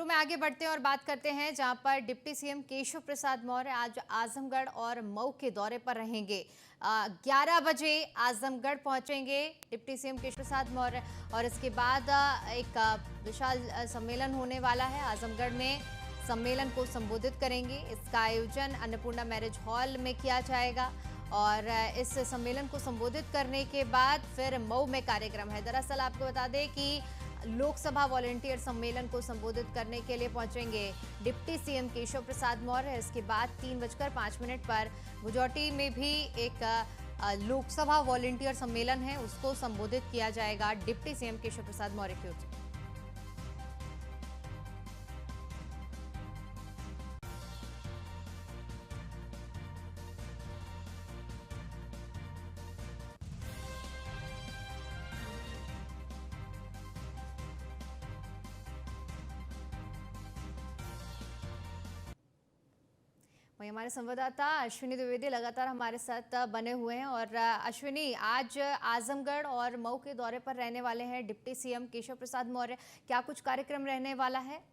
में आगे बढ़ते हैं और बात करते हैं जहां पर डिप्टी सीएम केशव प्रसाद मौर्य आज आजमगढ़ और मऊ के दौरे पर रहेंगे। 11 बजे आजमगढ़ पहुंचेंगे डिप्टी सीएम केशव प्रसाद मौर्य और इसके बाद एक विशाल सम्मेलन होने वाला है। आजमगढ़ में सम्मेलन को संबोधित करेंगे। इसका आयोजन अन्नपूर्णा मैरिज हॉल में किया जाएगा और इस सम्मेलन को संबोधित करने के बाद फिर मऊ में कार्यक्रम है। दरअसल आपको बता दें कि लोकसभा वॉलंटियर सम्मेलन को संबोधित करने के लिए पहुंचेंगे डिप्टी सीएम केशव प्रसाद मौर्य। इसके बाद 3:05 पर गुजौटी में भी एक लोकसभा वॉलंटियर सम्मेलन है, उसको संबोधित किया जाएगा डिप्टी सीएम केशव प्रसाद मौर्य की ओर से। वहीं हमारे संवाददाता अश्विनी द्विवेदी लगातार हमारे साथ बने हुए हैं। और अश्विनी, आज आजमगढ़ और मऊ के दौरे पर रहने वाले हैं डिप्टी सीएम केशव प्रसाद मौर्य, क्या कुछ कार्यक्रम रहने वाला है?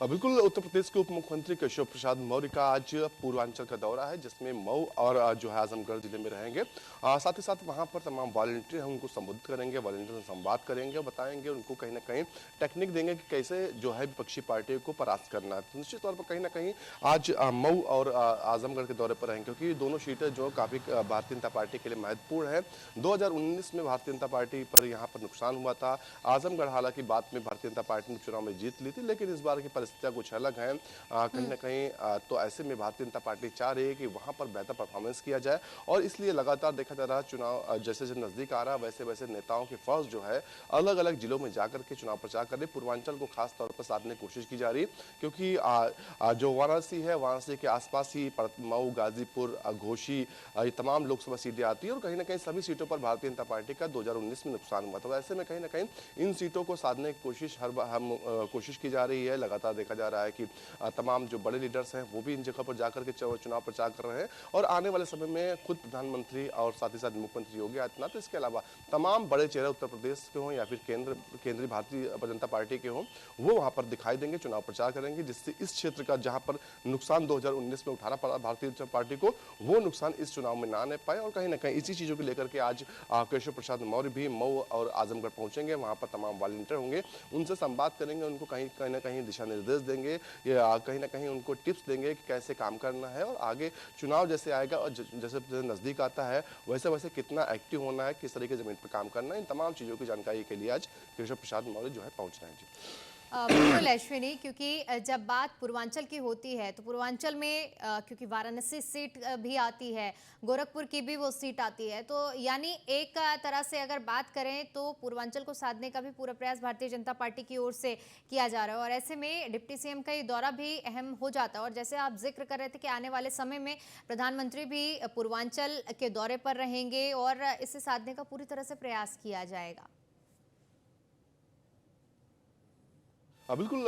बिल्कुल, उत्तर प्रदेश के उप मुख्यमंत्री केशव प्रसाद मौर्य का आज पूर्वांचल का दौरा है, जिसमें मऊ और जो है आजमगढ़ जिले में रहेंगे। साथ ही साथ वहां पर तमाम वॉलंटियर हैं, उनको संबोधित करेंगे, वॉलंटियर से संवाद करेंगे, बताएंगे, उनको कहीं ना कहीं टेक्निक देंगे कि कैसे जो है विपक्षी पार्टियों को परास्त करना है। तो निश्चित तौर पर कहीं ना कहीं आज मऊ और आजमगढ़ के दौरे पर रहेंगे, क्योंकि दोनों सीटें जो काफ़ी भारतीय जनता पार्टी के लिए महत्वपूर्ण है। 2019 में भारतीय जनता पार्टी पर यहाँ पर नुकसान हुआ था। आजमगढ़ हालांकि बाद में भारतीय जनता पार्टी ने चुनाव में जीत ली थी, लेकिन इस बार की परिस्थितियां कुछ अलग हैं। कहीं ना कहीं तो ऐसे में भारतीय जनता पार्टी चाह रही है कि वहां पर बेहतर परफॉर्मेंस किया जाए और इसलिए लगातार देखा जा रहा है चुनाव जैसे जैसे नजदीक आ रहा है वैसे वैसे नेताओं की फौज जो है अलग अलग जिलों में जाकर के चुनाव प्रचार कर रही। पूर्वांचल को खास तौर पर साधने की कोशिश की जा रही है, क्योंकि जो वाराणसी है, वाराणसी के आसपास ही मऊ, गाजीपुर, घोसी, ये तमाम लोकसभा सीटें आती है और कहीं ना कहीं सभी सीटों पर भारतीय जनता पार्टी का 2019 में नुकसान हुआ था। ऐसे में कहीं ना कहीं इन सीटों को साधने की कोशिश कोशिश की जा रही है। लगातार देखा जा रहा है कि तमाम जो बड़े लीडर्स हैं वो भी इन जगह पर जाकर के चुनाव प्रचार कर रहे हैं और आने वाले समय में खुद प्रधानमंत्री और साथ ही साथ मुख्यमंत्री योगी आदित्यनाथ, इसके अलावा तमाम बड़े चेहरे उत्तर प्रदेश के हों या फिर केंद्रीय भारतीय जनता पार्टी के हों, वो वहां पर दिखाई देंगे, चुनाव प्रचार करेंगे, जिससे इस क्षेत्र का जहां पर नुकसान 2019 में उठाना पड़ा भारतीय जनता पार्टी को, वो नुकसान इस चुनाव में ना आने पाए। और कहीं ना कहीं इसी चीजों को लेकर के आज केशव प्रसाद मौर्य भी मऊ और आजमगढ़ पहुंचेंगे। वहां पर तमाम वॉलंटियर होंगे, उनसे संवाद करेंगे, उनको कहीं ना कहीं दिशा निर्देश देंगे, कहीं ना कहीं उनको टिप्स देंगे कि कैसे काम करना है और आगे चुनाव जैसे आएगा और जैसे नजदीक आता है वैसे वैसे कितना एक्टिव होना है, किस तरीके जमीन पर काम करना है, इन तमाम चीजों की जानकारी के लिए आज केशव प्रसाद मौर्य जो है पहुंच रहे हैं। जी बिल्कुल अश्विनी, क्योंकि जब बात पूर्वांचल की होती है तो पूर्वांचल में क्योंकि वाराणसी सीट भी आती है, गोरखपुर की भी वो सीट आती है, तो यानी एक तरह से अगर बात करें तो पूर्वांचल को साधने का भी पूरा प्रयास भारतीय जनता पार्टी की ओर से किया जा रहा है और ऐसे में डिप्टी सीएम का ये दौरा भी अहम हो जाता है। और जैसे आप जिक्र कर रहे थे कि आने वाले समय में प्रधानमंत्री भी पूर्वांचल के दौरे पर रहेंगे और इसे साधने का पूरी तरह से प्रयास किया जाएगा। बिल्कुल,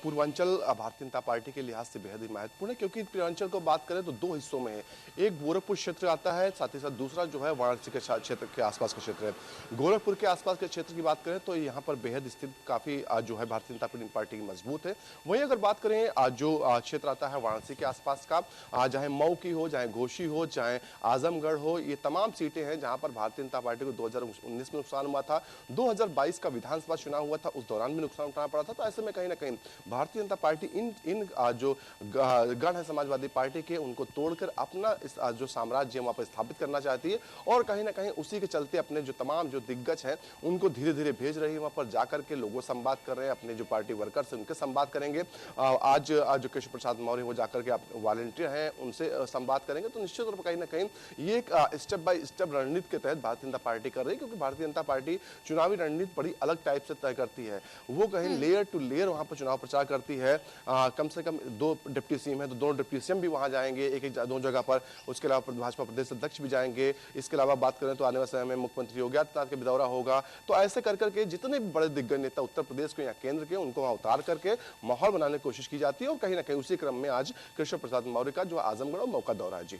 पूर्वांचल भारतीय जनता पार्टी के लिहाज से बेहद ही महत्वपूर्ण है, क्योंकि पूर्वांचल को बात करें तो दो हिस्सों में है। एक गोरखपुर क्षेत्र आता है, साथ ही साथ दूसरा जो है वाराणसी के क्षेत्र के आसपास का क्षेत्र है। गोरखपुर के आसपास के क्षेत्र की बात करें तो यहाँ पर बेहद स्थिति काफ़ी जो है भारतीय जनता पार्टी की मजबूत है। वहीं अगर बात करें जो क्षेत्र आता है वाराणसी के आसपास का, चाहे मऊ की हो, चाहे घोसी हो, चाहे आजमगढ़ हो, ये तमाम सीटें हैं जहाँ पर भारतीय जनता पार्टी को 2019 में नुकसान हुआ था। 2022 का विधानसभा चुनाव हुआ था, उस दौरान भी नुकसान उठाना पड़ा था। ऐसे में कहीं ना कहीं भारतीय जनता पार्टी इन जो गढ़ है समाजवादी पार्टी के, उनको तोड़कर अपना इस जो साम्राज्य वहां पर स्थापित करना चाहती है और कहीं ना कहीं उसी के चलते अपने जो तमाम जो दिग्गज हैं उनको धीरे धीरे भेज रही है। वहां पर जाकर के लोगों से संवाद कर रहे हैं, अपने जो पार्टी वर्कर्स हैं उनके संवाद करेंगे। आज जो केशव प्रसाद मौर्य वो जाकर के वॉलंटियर हैं उनसे संवाद करेंगे। तो निश्चित तौर पर कहीं ना कहीं ये एक स्टेप बाय स्टेप रणनीति के तहत भारतीय जनता पार्टी कर रही है, क्योंकि भारतीय जनता पार्टी चुनावी रणनीति बड़ी अलग टाइप से तय करती है। वो कहीं लेयर टू लेयर वहां पर चुनाव प्रचार करती है। कम से कम 2 डिप्टी सीएम है तो 2 डिप्टी सीएम भी वहां जाएंगे, एक दो जगह पर। उसके अलावा भाजपा प्रदेश अध्यक्ष भी जाएंगे। इसके अलावा बात करें तो आने वाले समय में मुख्यमंत्री योगी आदित्यनाथ का भी दौरा होगा। तो ऐसे कर करके जितने भी बड़े दिग्गज नेता उत्तर प्रदेश के या केंद्र के, उनको वहां उतार करके माहौल बनाने की कोशिश की जाती है और कहीं ना कहीं उसी क्रम में आज केशव प्रसाद मौर्य का जो आजमगढ़ और मऊ का दौरा है। जी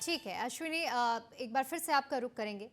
ठीक है अश्विनी, एक बार फिर से आपका रुख करेंगे।